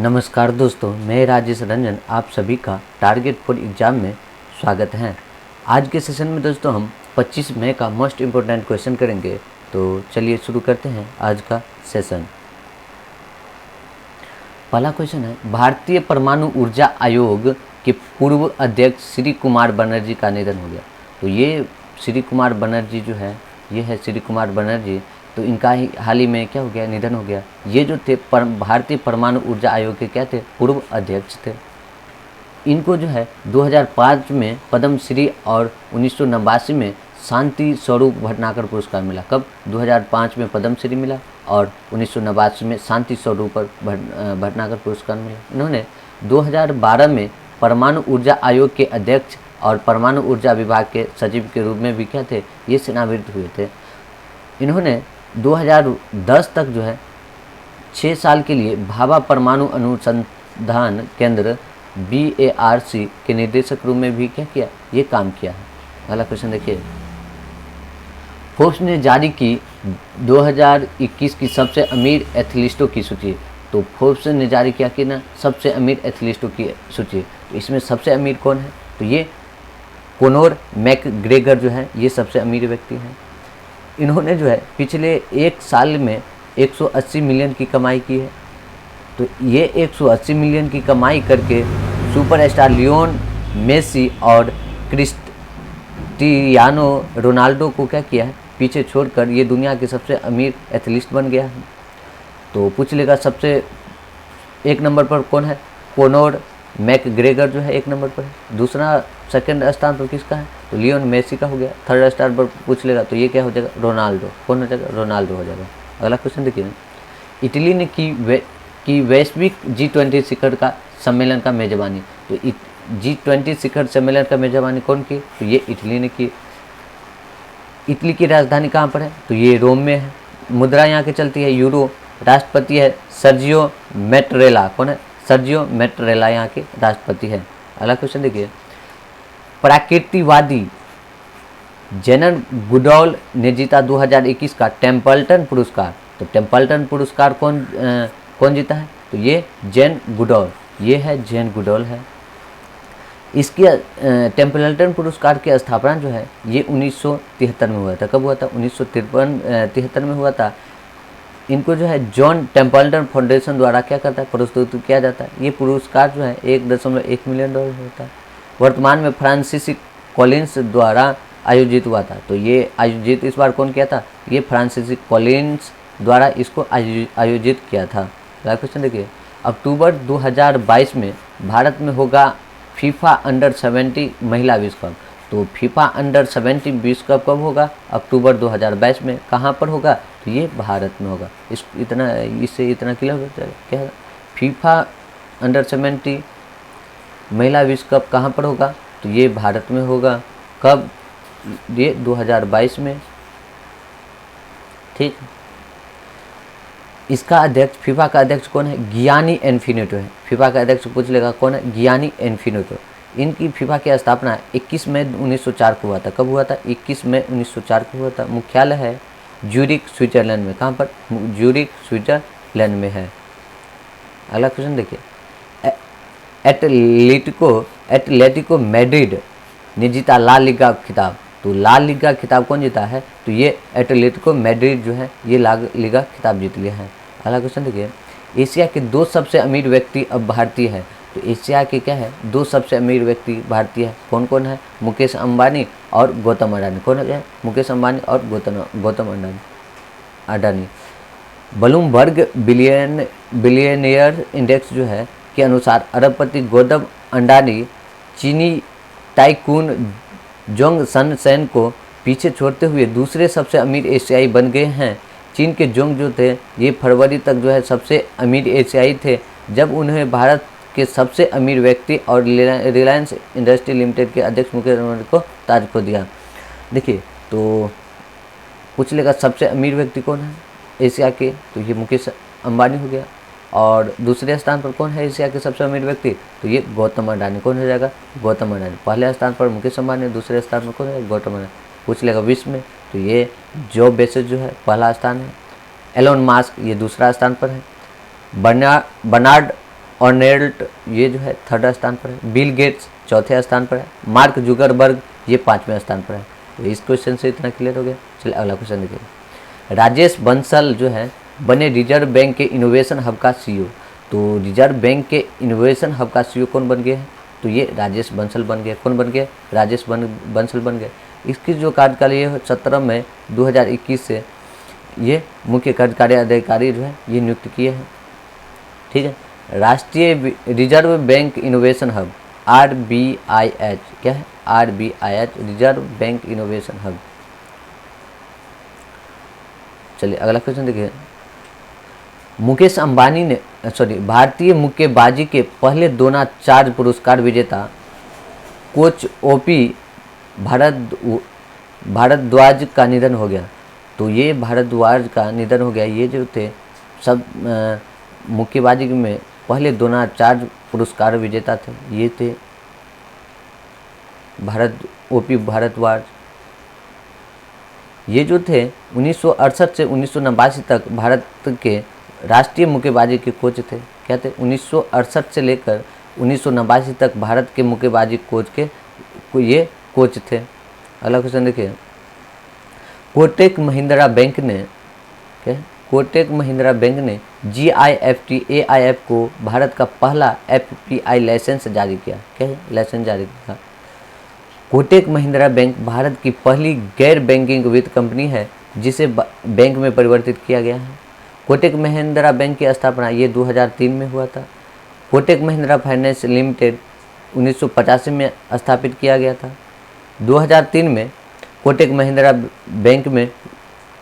नमस्कार दोस्तों, मैं राजेश रंजन आप सभी का टारगेट फॉर एग्ज़ाम में स्वागत है। आज के सेशन में दोस्तों हम 25 मई का मोस्ट इम्पोर्टेंट क्वेश्चन करेंगे। तो चलिए शुरू करते हैं आज का सेशन। पहला क्वेश्चन है, भारतीय परमाणु ऊर्जा आयोग के पूर्व अध्यक्ष श्री कुमार बनर्जी का निधन हो गया। तो ये श्री कुमार बनर्जी जो है, ये है श्री कुमार बनर्जी। तो इनका ही हाल ही में क्या हो गया, निधन हो गया। ये जो थे भारतीय परमाणु ऊर्जा आयोग के क्या थे, पूर्व अध्यक्ष थे। इनको जो है 2005 में पद्म श्री और 1989 में शांति स्वरूप भटनागर पुरस्कार मिला। कब? 2005 में पद्म श्री मिला और 1989 में शांति स्वरूप भटनागर पुरस्कार मिला। इन्होंने 2012 में परमाणु ऊर्जा आयोग के अध्यक्ष और परमाणु ऊर्जा विभाग के सचिव के रूप में भी क्या थे, ये सेवानिवृत्त हुए थे। इन्होंने 2010 तक जो है 6 साल के लिए भाभा परमाणु अनुसंधान केंद्र BARC के निदेशक रूप में भी क्या किया, ये काम किया है। अगला क्वेश्चन देखिए, फोर्ब्स ने जारी की 2021 की सबसे अमीर एथलीटों की सूची। तो फोर्ब्स ने जारी किया कि ना सबसे अमीर एथलीटों की सूची। तो इसमें सबसे अमीर कौन है, तो ये कोनोर मैकग्रेगर जो है, ये सबसे अमीर व्यक्ति हैं। इन्होंने जो है पिछले एक साल में 180 मिलियन की कमाई की है। तो ये 180 मिलियन की कमाई करके सुपरस्टार लियोन मेसी और क्रिस्टियानो रोनाल्डो को क्या किया है, पीछे छोड़कर ये दुनिया के सबसे अमीर एथलीट बन गया है। तो पूछ लेगा सबसे एक नंबर पर कौन है, कोनोर मैकग्रेगर जो है एक नंबर पर है। दूसरा सेकंड स्थान पर किसका है, तो लियोन मेसी का हो गया। थर्ड स्थान पर पूछ लेगा तो ये क्या हो जाएगा, रोनाल्डो। कौन हो जाएगा, रोनाल्डो हो जाएगा। अगला क्वेश्चन देखिए, इटली ने की वैश्विक G20 शिखर का सम्मेलन का मेजबानी। तो G20 शिखर सम्मेलन का मेजबानी कौन की, तो ये इटली ने की। इटली की राजधानी कहाँ पर है, तो ये रोम में है। मुद्रा यहाँ की चलती है यूरो। राष्ट्रपति है सर्जियो मैटरेला। कौन है, सर्जियो मैटरेला यहाँ के राष्ट्रपति है। अगला क्वेश्चन देखिए, प्रकृतिवादी जेनन गुडॉल ने जीता 2021 का टेम्पल्टन पुरस्कार। तो टेम्पल्टन पुरस्कार कौन जीता है, तो ये जेन गुडॉल, ये है जेन गुडॉल है। इसकी टेम्पल्टन पुरस्कार की स्थापना जो है ये 1973 में हुआ था। कब हुआ था, 1973 में हुआ था। इनको जो है जॉन टेम्पल्टन फाउंडेशन द्वारा क्या करता है, प्रस्तुत किया जाता है। ये पुरस्कार जो है $1.1 मिलियन होता है। वर्तमान में फ्रांसीसी कॉलिंस द्वारा आयोजित हुआ था। तो ये आयोजित इस बार कौन किया था, ये फ्रांसीसी कॉलिंस द्वारा इसको आयोजित किया था। अगला क्वेश्चन देखिए, अक्टूबर 2022 में भारत में होगा फीफा अंडर-70 महिला विश्व कप। तो फीफा अंडर-70 विश्व कप कब होगा, अक्टूबर 2022 में। कहाँ पर होगा, तो ये भारत में होगा। इससे इतना क्लियर हो जाएगा क्या, फीफा अंडर-70 महिला विश्व कप कहाँ पर होगा, तो ये भारत में होगा। कब, ये 2022 में। ठीक, इसका अध्यक्ष, फीफा का अध्यक्ष कौन है, गियानी इन्फिनिटो है। फीफा का अध्यक्ष पूछ लेगा कौन है, गियानी इन्फिनिटो। इनकी फीफा की स्थापना 21 मई 1904 को हुआ था। कब हुआ था, 21 मई 1904 को हुआ था। मुख्यालय है ज्यूरिख स्विट्जरलैंड में। कहाँ पर, ज्यूरिख स्विट्जरलैंड में है। अगला क्वेश्चन देखिए, एटलेटिको मैड्रिड ने जीता ला लीगा खिताब। तो ला लीगा खिताब कौन जीता है, तो ये एटलेटिको मैड्रिड जो है ये ला लीगा खिताब जीत लिया है। अगला क्वेश्चन देखिए, एशिया के 2 सबसे अमीर व्यक्ति अब भारतीय है। तो एशिया के क्या है, 2 सबसे अमीर व्यक्ति भारतीय है। कौन कौन है, मुकेश अंबानी और गौतम अडानी। कौन है, मुकेश अंबानी और Gautam Adani. Bloomberg billionaire index जो है के अनुसार अरबपति गौतम अडानी चीनी टाइकून जोंग सनसैन को पीछे छोड़ते हुए दूसरे सबसे अमीर एशियाई बन गए हैं। चीन के जोंग जो थे ये फरवरी तक जो है सबसे अमीर एशियाई थे, जब उन्हें भारत के सबसे अमीर व्यक्ति और रिलायंस इंडस्ट्री लिमिटेड के अध्यक्ष मुकेश अंबानी को ताज को दिया। देखिए, तो पूछ लेगा सबसे अमीर व्यक्ति कौन है एशिया के, तो ये मुकेश अंबानी हो गया। और दूसरे स्थान पर कौन है एशिया के सबसे अमीर व्यक्ति, तो ये गौतम अडानी। कौन हो जाएगा, गौतम अडानी। पहले स्थान पर मुकेश अंबानी, दूसरे स्थान पर कौन है, गौतम अडानी। पूछ लेगा विश्व में, तो ये जेफ बेजोस जो है पहला स्थान है। एलोन मास्क ये दूसरा स्थान पर है। बर्नार्ड अर्नेल्ट ये जो है 3rd स्थान पर है, बिल गेट्स 4थे स्थान पर है, मार्क जुकरबर्ग ये 5वें स्थान पर है। तो इस क्वेश्चन से इतना क्लियर हो गया। चलिए अगला क्वेश्चन देखिए। राजेश बंसल जो है बने रिजर्व बैंक के इनोवेशन हब का CEO। तो रिजर्व बैंक के इनोवेशन हब का CEO कौन बन गया है? तो ये राजेश बंसल बन गया। कौन बन गया? राजेश बंसल बन गए। इसकी जो कार्यकाल ये 17 मई 2021 से ये मुख्य कार्यकारी अधिकारी जो है ये नियुक्त किए हैं। ठीक है। राष्ट्रीय reserve bank innovation hub RBIH क्या है? RBIH reserve bank innovation hub. चलिए अगला क्वेश्चन देखिए। मुकेश अंबानी ने भारतीय मुक्केबाजी के पहले द्रोणाचार्य पुरस्कार विजेता कोच OP भारद्वाज का निधन हो गया। तो ये भारद्वाज का निधन हो गया। ये जो थे सब मुक्केबाजी में पहले द्रोणाचार्य पुरस्कार विजेता थे, ये थे OP भारद्वाज। ये जो थे 1968 से 1989 तक भारत के राष्ट्रीय मुक्केबाजी के कोच थे। क्या थे? 1968 से लेकर 1989 तक भारत के मुक्केबाजी कोच के ये कोच थे। अगला क्वेश्चन देखिए। कोटक महिंद्रा बैंक ने GIFT AIF को भारत का पहला FPI लाइसेंस जारी किया। क्या है? लाइसेंस जारी किया। कोटक महिंद्रा बैंक भारत की पहली गैर बैंकिंग वित्त कंपनी है जिसे बैंक में परिवर्तित किया गया है। कोटक महिंद्रा बैंक की स्थापना ये 2003 में हुआ था। कोटक महिंद्रा फाइनेंस लिमिटेड 1985 में स्थापित किया गया था। 2003 में कोटक महिंद्रा बैंक में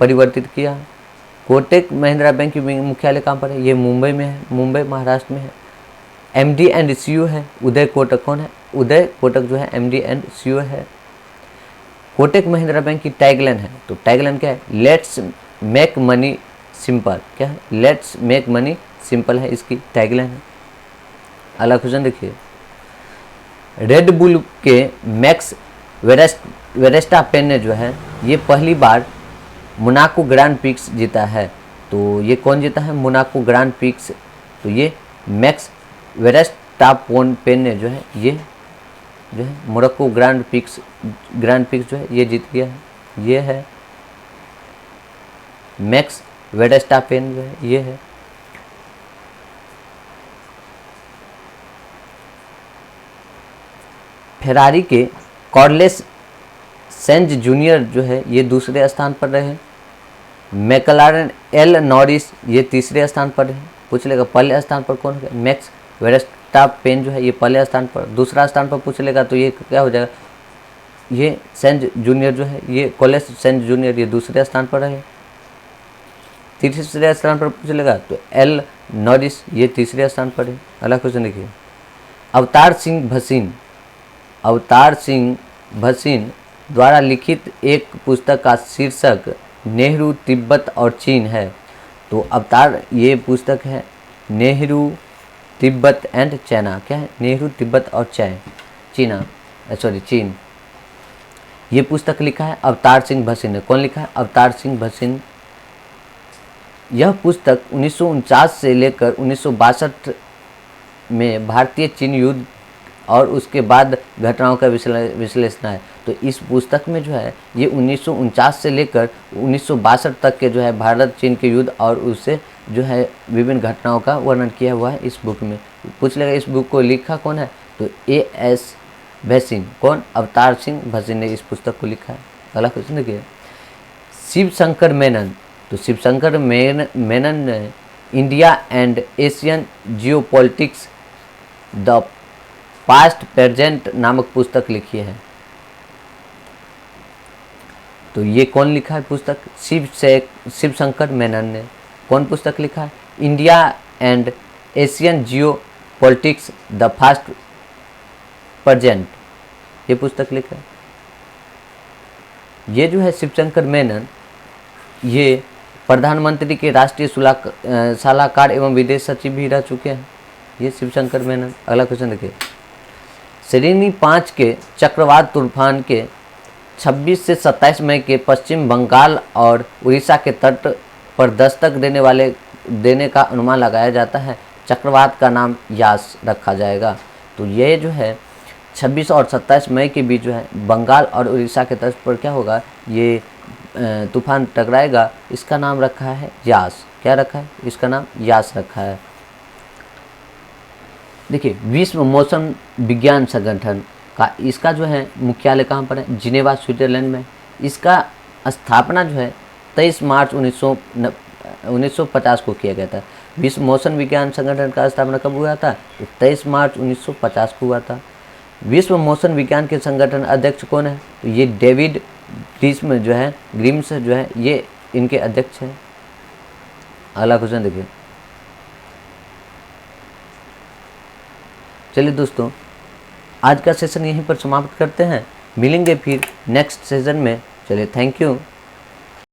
परिवर्तित किया। कोटक महिंद्रा बैंक की मुख्यालय कहाँ पर है? ये मुंबई में है, मुंबई महाराष्ट्र में है। MD एंड CEO है उदय कोटक। कौन है? उदय कोटक जो है MD एंड CEO है। कोटक महिंद्रा बैंक की टैगलाइन है, तो टैगलाइन क्या है? Let's make money simple. क्या है? लेट्स मेक मनी सिंपल है इसकी टैगलाइन है। अगला क्वेश्चन देखिए। रेड बुल के मैक्स वेरेस्टापेन ने जो है ये पहली बार मोनाको ग्रैंड प्रिक्स जीता है। तो ये कौन जीता है? Monaco grand prix. तो ये मैक्स वेरेस्टापेन ने जो है ये जो है मोनाको ग्रैंड प्रिक्स जो है ये जीत गया है। ये है मैक्स वेरेस्टापेन जो है ये है। फेरारी के कार्लोस सेंज जूनियर जो है ये दूसरे स्थान पर रहे। मैकलारन एल नॉरिस ये तीसरे स्थान पर रहे। पूछ लेगा पहले स्थान पर कौन है? मैक्स वेरेस्टापेन जो है ये पहले स्थान पर। दूसरा स्थान पर पूछ लेगा तो ये क्या हो जाएगा? ये सेंज जूनियर जो है ये कार्लोस सेंज जूनियर ये दूसरे स्थान पर रहे। तीसरे स्थान पर पूछ लेगा तो एल नॉरिस ये तीसरे स्थान पर है। अगला क्वेश्चन देखिए। अवतार सिंह भसीन द्वारा लिखित एक पुस्तक का शीर्षक नेहरू तिब्बत और चीन है। तो अवतार ये पुस्तक है नेहरू तिब्बत एंड चाइना। क्या है? नेहरू तिब्बत और चीन। ये पुस्तक लिखा है अवतार सिंह भसीन ने। कौन लिखा है? अवतार सिंह भसीन। यह पुस्तक 1949 से लेकर 1962 में भारतीय चीन युद्ध और उसके बाद घटनाओं का विश्लेषण है। तो इस पुस्तक में जो है ये 1949 से लेकर 1962 तक के जो है भारत चीन के युद्ध और उससे जो है विभिन्न घटनाओं का वर्णन किया हुआ है इस बुक में। पूछ लेगा इस बुक को लिखा कौन है? तो A.S. भसीन। कौन? अवतार सिंह भसीन ने इस पुस्तक को लिखा है। अगला क्वेश्चन देखिए। शिव शंकर मेनन। तो शिव शंकर मेनन ने India and Asian geopolitics the past present नामक पुस्तक लिखी है। तो ये कौन लिखा है पुस्तक? शिव शंकर मेनन ने। कौन पुस्तक लिखा है? India and Asian Jio politics the fast present ये पुस्तक लिखा है। ये जो है शिव शंकर मेनन ये प्रधानमंत्री के राष्ट्रीय सलाहकार एवं विदेश सचिव भी रह चुके हैं ये शिव शंकर मेनन। अगला क्वेश्चन देखिए। श्रेणी 5 के चक्रवात तूफान के 26 से 27 मई के पश्चिम बंगाल और उड़ीसा के तट पर दस्तक देने का अनुमान लगाया जाता है। चक्रवात का नाम यास रखा जाएगा। तो ये जो है 26 और 27 मई के बीच जो है बंगाल और उड़ीसा के तट पर क्या होगा, ये तूफान टकराएगा। इसका नाम रखा है यास। क्या रखा है? इसका नाम यास रखा है। देखिए, विश्व मौसम विज्ञान संगठन का इसका जो है मुख्यालय कहाँ पर है? जिनेवा, स्विट्जरलैंड में। इसका स्थापना जो है 23 मार्च 1950 को किया गया था। विश्व मौसम विज्ञान संगठन का स्थापना कब हुआ था? तो 23 मार्च 1950 को हुआ था। विश्व मौसम विज्ञान के संगठन अध्यक्ष कौन है? तो ये डेविड ग्रीम्स जो है ये इनके अध्यक्ष हैं। अगला क्वेश्चन देखिए। चलिए दोस्तों, आज का सेशन यहीं पर समाप्त करते हैं। मिलेंगे फिर नेक्स्ट सेशन में। चलिए, थैंक यू।